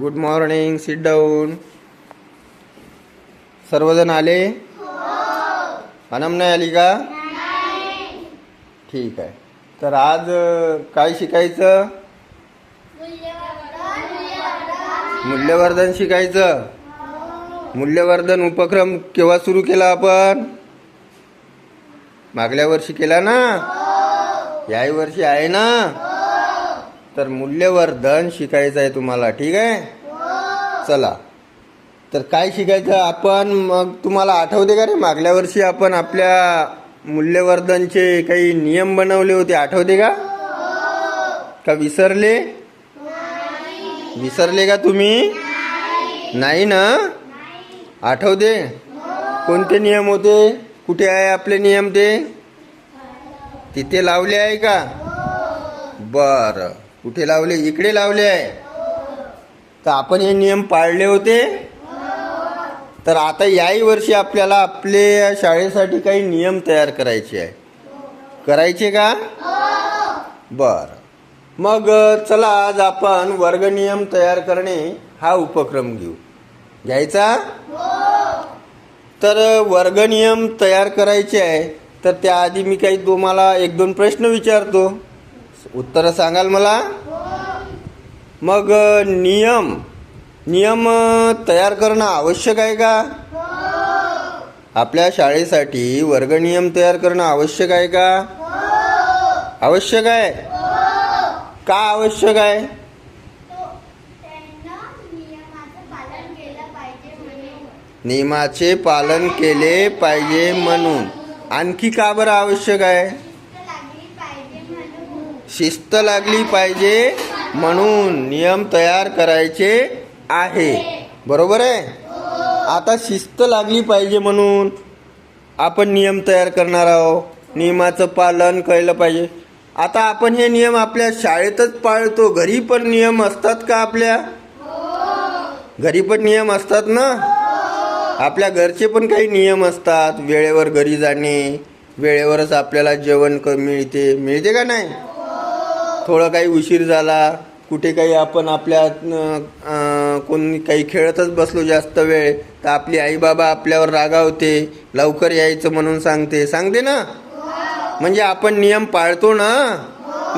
Good morning. Sit down. सर्वजण आले? अनम नाही आली का? ठीक आहे. तर आज काय शिकायचं? मूल्यवर्धन शिकायचं. मूल्यवर्धन उपक्रम केव्हा सुरू केला आपण? मागल्या वर्षी केला ना? याही वर्षी आहे ना? तर मूल्यवर्धन शिकायचं आहे तुम्हाला. ठीक आहे, चला. तर काय शिकायचं आपण? मग तुम्हाला आठवते का रे, मागल्या वर्षी आपण आपल्या मूल्यवर्धनचे काही नियम बनवले होते, आठवते का? का विसरले? विसरले का तुम्ही? नाही ना? आठवते? कोणते नियम होते? कुठे आहे आपले नियम? ते तिथे लावले आहे का? बरं, कुठे लावले? इकडे लावले आहे. तर आपण हे नियम पाळले होते. तर आता याही वर्षी आपल्याला आपल्या शाळेसाठी काही नियम तयार करायचे आहे. करायचे का? बरं, मग चला आज आपण वर्ग नियम तयार करणे हा उपक्रम घेऊ. घ्यायचा? तर वर्ग नियम तयार करायचे आहे. तर त्याआधी मी काही तुम्हाला एक दोन प्रश्न विचारतो, उत्तरं सांगाल मला? मग नियम तयार करणं आवश्यक आहे का? आपल्या शाळेसाठी वर्ग नियम तयार करणं आवश्यक आहे का? आवश्यक आहे. का आवश्यक आहे? नियमाचे पालन केले पाहिजे म्हणून. आणखी का बरं आवश्यक आहे? शिस्त लागली पाहिजे म्हणून नियम तयार करायचे आहे. बरोबर आहे. आता शिस्त लागली पाहिजे म्हणून आपण नियम तयार करणार आहोत. नियमाचं पालन केलं पाहिजे. आता आपण हे नियम आपल्या शाळेतच पाळतो, घरी पण नियम असतात का? आपल्या घरी पण नियम असतात ना? आपल्या घरचे पण काही नियम असतात. वेळेवर घरी जाणे, वेळेवरच आपल्याला जेवण मिळते का नाही? थोडं काही उशीर झाला, कुठे काही आपण आपल्या कोणी काही खेळतच बसलो जास्त वेळ, तर आपली आई बाबा आपल्यावर रागावते, लवकर यायचं म्हणून सांगते ना? म्हणजे आपण नियम पाळतो ना?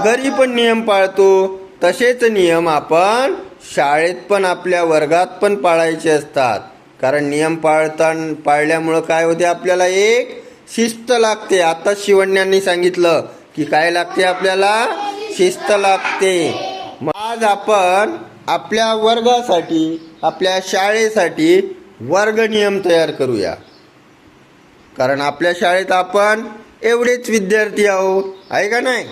घरी पण नियम पाळतो. तसेच नियम आपण शाळेत पण आपल्या वर्गात पण पाळायचे असतात. कारण नियम पाळल्यामुळं काय होते? आपल्याला एक शिस्त लागते. आता शिवण्यांनी सांगितलं की काय लागते आपल्याला? शिस्त लागते. आज आपण आपल्या वर्गासाठी, आपल्या शाळेसाठी वर्ग नियम तयार करूया. कारण आपल्या शाळेत आपण एवढेच विद्यार्थी आहोत, आहे का नाही?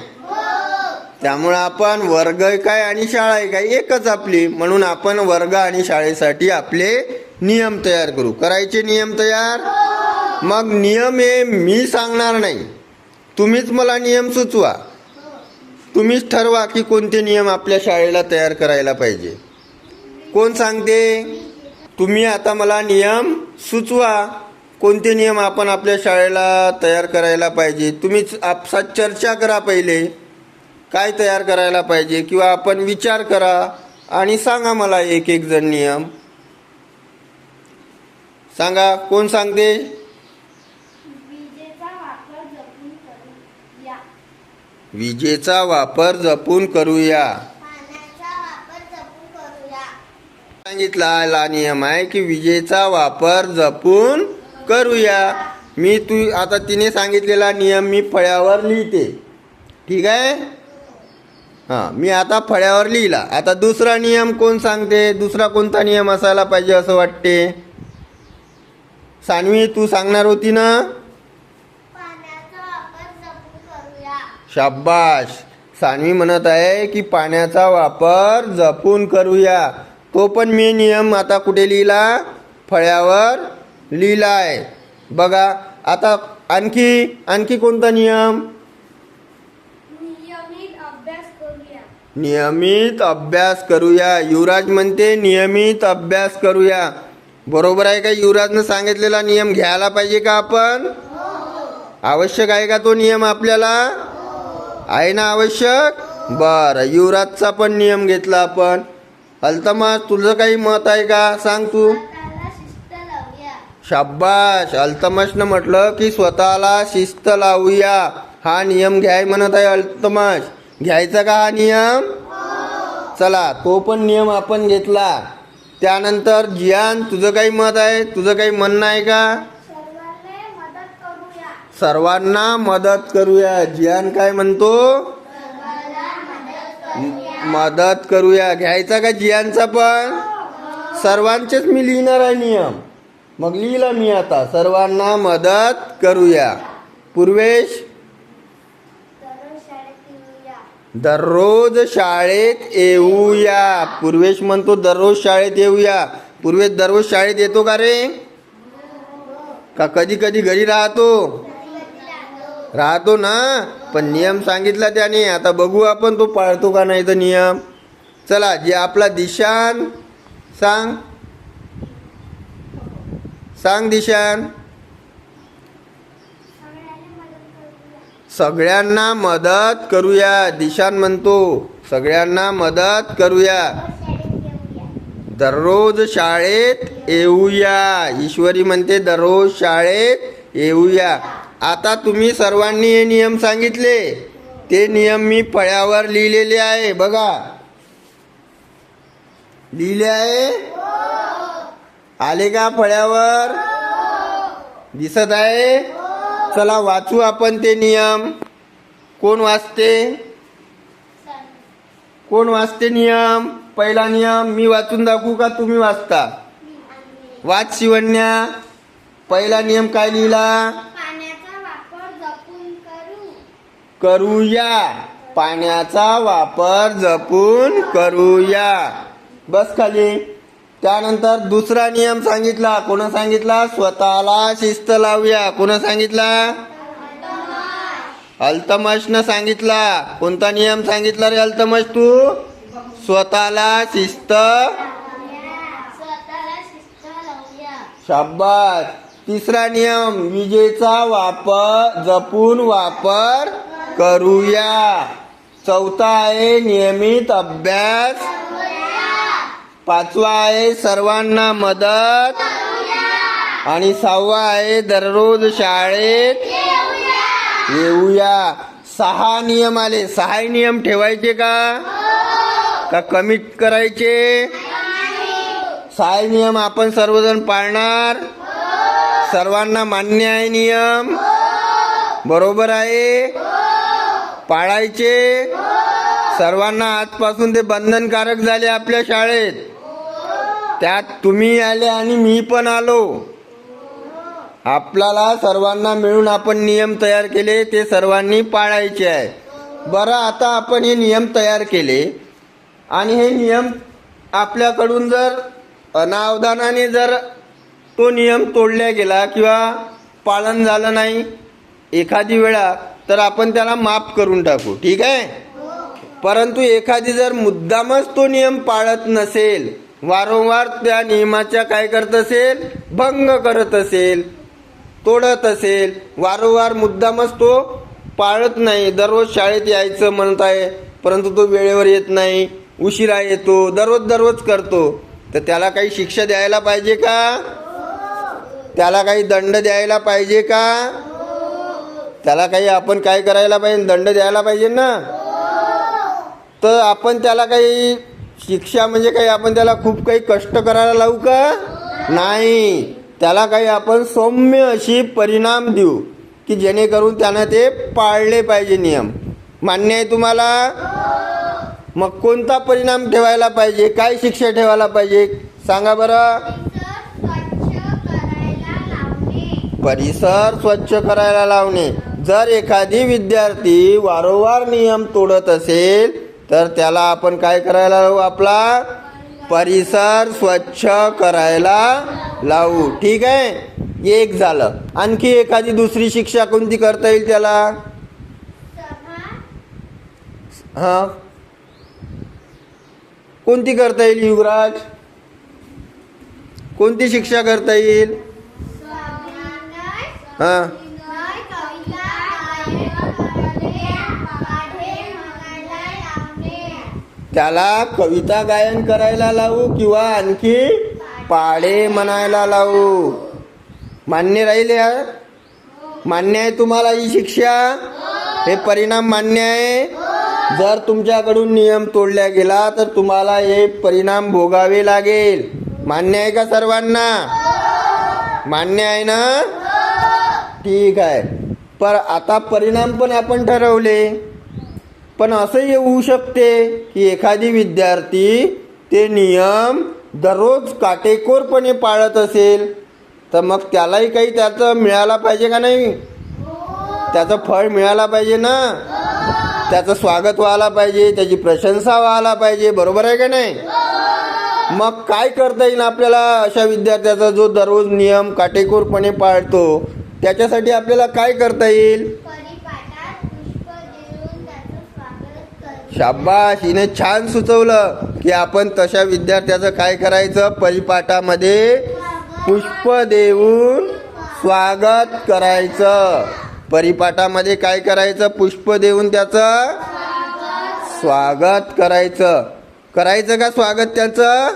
त्यामुळे आपण वर्ग काय आणि शाळा आहे काय एकच आपली. म्हणून आपण वर्ग आणि शाळेसाठी आपले नियम तयार करू. करायचे नियम तयार. मग नियम हे मी सांगणार नाही, तुम्हीच मला नियम सुचवा. तुम्हीच ठरवा की कोणते नियम आपल्या शाळेला तयार करायला पाहिजे. कोण सांगते? तुम्ही आता मला नियम सुचवा. कोणते नियम आपण आपल्या शाळेला तयार करायला पाहिजे. तुम्हीच आपसात चर्चा करा पहिले, काय तयार करायला पाहिजे, किंवा आपण विचार करा आणि सांगा मला एक एक जण नियम सांगा. कोण सांगते? विजेचा वापर जपून करूया. सांगितला नियम आहे की विजेचा वापर जपून करूया. आता तिने सांगितलेला नियम मी फळ्यावर लिहिते. ठीक आहे? हां, मी आता फळ्यावर लिहिला. आता दुसरा नियम कोण सांगते? दुसरा कोणता नियम असायला पाहिजे असं वाटते? सान्वी, तू सांगणार होती ना? शाबाश. सान्वी म्हणत आहे की पाण्याचा वापर जपून करूया. तो पण मी नियम आता कुठे लिहिला? फळ्यावर लिहिला आहे. बघा आता आणखी कोणता नियम? नियमित अभ्यास करूया. युवराज म्हणते नियमित अभ्यास करूया. बरोबर आहे का? युवराजनं सांगितलेला नियम घ्यायला पाहिजे का आपण? आवश्यक आहे का तो नियम आपल्याला? आहे ना आवश्यक? बरं, युवराजचा पण नियम घेतला आपण. अल्तमास, तुझं काही मत आहे का? सांग तू. स्वतःला शिस्त लावूया. शाब्बाश. अल्तमासनं म्हटलं की स्वतःला शिस्त लावूया. हा नियम घ्याय म्हणत आहे अल्तमास. घ्यायचा का हा नियम? चला, तो पण नियम आपण घेतला. त्यानंतर जियान, तुझं काही मत आहे? तुझं काही म्हणणं आहे का? सर्वांना मदत करूया. सर्वांना मदत करूया. जियान काय म्हणतो? मदत करूया. घ्यायचा का जियांचा पण? सर्वांचेच मी लिहिणार आहे नियम. मग लिहिलं मी आता. सर्वांना मदत करूया. पूर्वेश, दररोज शाळेत येऊया. दररोज शाळेत येऊया. पूर्वेश म्हणतो दररोज शाळेत येऊया. पूर्वेश दररोज शाळेत येतो का रे? का कधी कधी घरी राहतो? राहतो ना. पण नियम सांगितला त्याने. आता बघू आपण तो पाळतो का नाही तर नियम. चला, जे आपला दिशान, सांग सांग दिशान. सगळ्यांना मदत करूया. दिशान म्हणतो सगळ्यांना मदत करूया. दररोज शाळेत येऊया. ईश्वरी म्हणते दररोज शाळेत येऊया. आता तुम्ही सर्वांनी हे नियम सांगितले. ते नियम मी फळ्यावर लिहिलेले आहे. बघा, लिहिले आहे. आले का फळ्यावर? दिसत आहे? चला वाचू आपण ते नियम. कोण वाचते? कोण वाचते नियम? पहिला नियम मी वाचून दाखवू का तुम्ही वाचता? वाच शिवण्या. पहिला नियम काय लिहिला? पाण्याचा वापर जपून करूया. पाण्याचा वापर जपून करूया. बस खाली. त्यानंतर दुसरा नियम सांगितला. कोण सांगितला? स्वतःला शिस्त लावूया. कोण सांगितला? अल्तमशनं सांगितला. कोणता नियम सांगितला रे अल्तमश तू? स्वतःला शिस्त. स्वतःला शिस्त लावूया. शाबास. तिसरा नियम विजेचा वापर जपून वापर करूया. चौथा आहे नियमित अभ्यास. पाचवा आहे सर्वांना मदत. आणि सहावा आहे दररोज शाळेत येऊया. 6 नियम आले. 6 नियम ठेवायचे का कमी करायचे? 6 नियम आपण सर्वजण पाळणार. सर्वांना मान्य आहे नियम? बरोबर आहे? पाळायचे. सर्वांना आजपासून ते बंधनकारक झाले आपल्या शाळेत. त्यात तुम्ही आले आणि मी पण आलो. आपल्याला सर्वांना मिळून आपण नियम तयार केले. ते सर्वांनी पाळायचे आहे. बरं, आता आपण हे नियम तयार केले आणि हे नियम आपल्याकडून जर अनावधानाने जर तो नियम तोडला गेला किंवा पालन झालं नाही एखादी वेळा, तर आपण त्याला माफ करून टाकू. ठीक आहे. परंतु एखादी जर मुद्दामच तो नियम पाळत नसेल, वारंवार त्या नियमाच्या काय करत असेल, भंग करत असेल, तोडत असेल, वारंवार मुद्दामच तो पाळत नाही, दररोज शाळेत यायचं म्हणत आहे परंतु तो वेळेवर येत नाही, उशिरा येतो, दररोज करतो, तर त्याला काही शिक्षा द्यायला पाहिजे का? त्याला काही दंड द्यायला पाहिजे का? त्याला काही आपण काय करायला पाहिजे? दंड द्यायला पाहिजे ना. तर आपण त्याला काही शिक्षा म्हणजे काही आपण त्याला खूप काही कष्ट करायला लावू का? नाही. त्याला काही आपण सौम्य अशी परिणाम देऊ की जेणेकरून त्यानं ते पाळले पाहिजे नियम. मान्य आहे तुम्हाला? मग कोणता परिणाम ठेवायला पाहिजे? काय शिक्षा ठेवायला पाहिजे सांगा बरं. परिसर स्वच्छ करायला लावणे. जर एखादी विद्यार्थी वारंवार नियम तोडत असेल तर त्याला आपण काय करायला लावू? आपला परिसर स्वच्छ करायला लावू. ठीक आहे. एक झालं. आणखी एखादी दुसरी शिक्षा कोणती करता येईल त्याला? हा, कोणती करता येईल युवराज? कोणती शिक्षा करता येईल? हा, त्याला कविता गायन करायला लावू किंवा आणखी पाढे म्हणायला लावू? मान्य राहील यार? मान्य आहे तुम्हाला ही शिक्षा? हे परिणाम मान्य आहे? जर तुमच्याकडून नियम तोडला गेला तर तुम्हाला हे परिणाम भोगावे लागेल. मान्य आहे का सर्वांना? मान्य आहे ना? ठीक आहे. पर आता परिणाम पण आपण ठरवले. पण असंही होऊ शकते की एखादी विद्यार्थी ते नियम दररोज काटेकोरपणे पाळत असेल, तर मग त्यालाही काही त्याचं मिळाला पाहिजे का नाही? त्याचं फळ मिळाला पाहिजे ना? त्याचं स्वागत व्हायला पाहिजे, त्याची प्रशंसा व्हायला पाहिजे. बरोबर आहे का नाही? मग काय करता येईल आपल्याला अशा विद्यार्थ्याचा जो दररोज नियम काटेकोरपणे पाळतो? त्याच्यासाठी आपल्याला काय करता येईल? परिपाठात पुष्प देऊन त्याचं स्वागत कर. शाबाश, हिने छान सुचवलं की आपण तशा विद्यार्थ्याचं काय करायचं? परिपाठामध्ये पुष्प देऊन स्वागत करायचं. परिपाठामध्ये काय करायचं? पुष्प देऊन त्याचं स्वागत करायचं. करायचं का स्वागत त्याचं?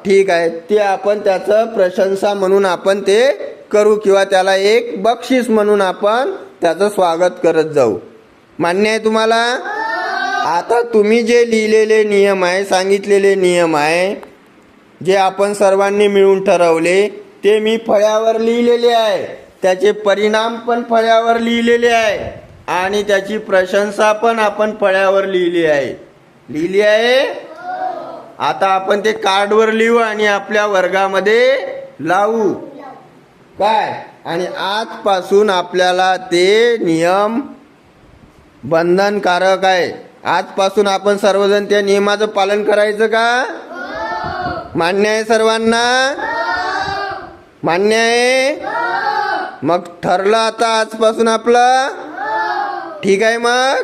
ठीक आहे. ते आपण त्याचं प्रशंसा म्हणून आपण ते करू किंवा त्याला एक बक्षीस म्हणून आपण त्याचं स्वागत करत जाऊ. मान्य आहे तुम्हाला? आता तुम्ही जे लिहिलेले नियम आहे, सांगितलेले नियम आहे, जे आपण सर्वांनी मिळून ठरवले, ते मी फळ्यावर लिहिलेले आहे. त्याचे परिणाम पण फळ्यावर लिहिलेले आहे आणि त्याची प्रशंसा पण आपण फळ्यावर लिहिली आहे. लिहिली आहे? आता आपण ते कार्डवर लिहू आणि आपल्या वर्गामध्ये लावू. काय? आणि आजपासून आपल्याला ते नियम बंधनकारक आहे. आजपासून आपण सर्वजण त्या नियमाचं पालन करायचं का? मान्य आहे सर्वांना? मान्य आहे? मग ठरलं आता आजपासून आपलं? ठीक आहे मग?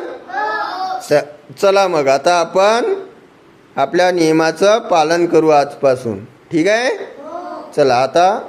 चला मग आता आपण आपल्या नियमाचं पालन करू आजपासून. ठीक आहे? चला आता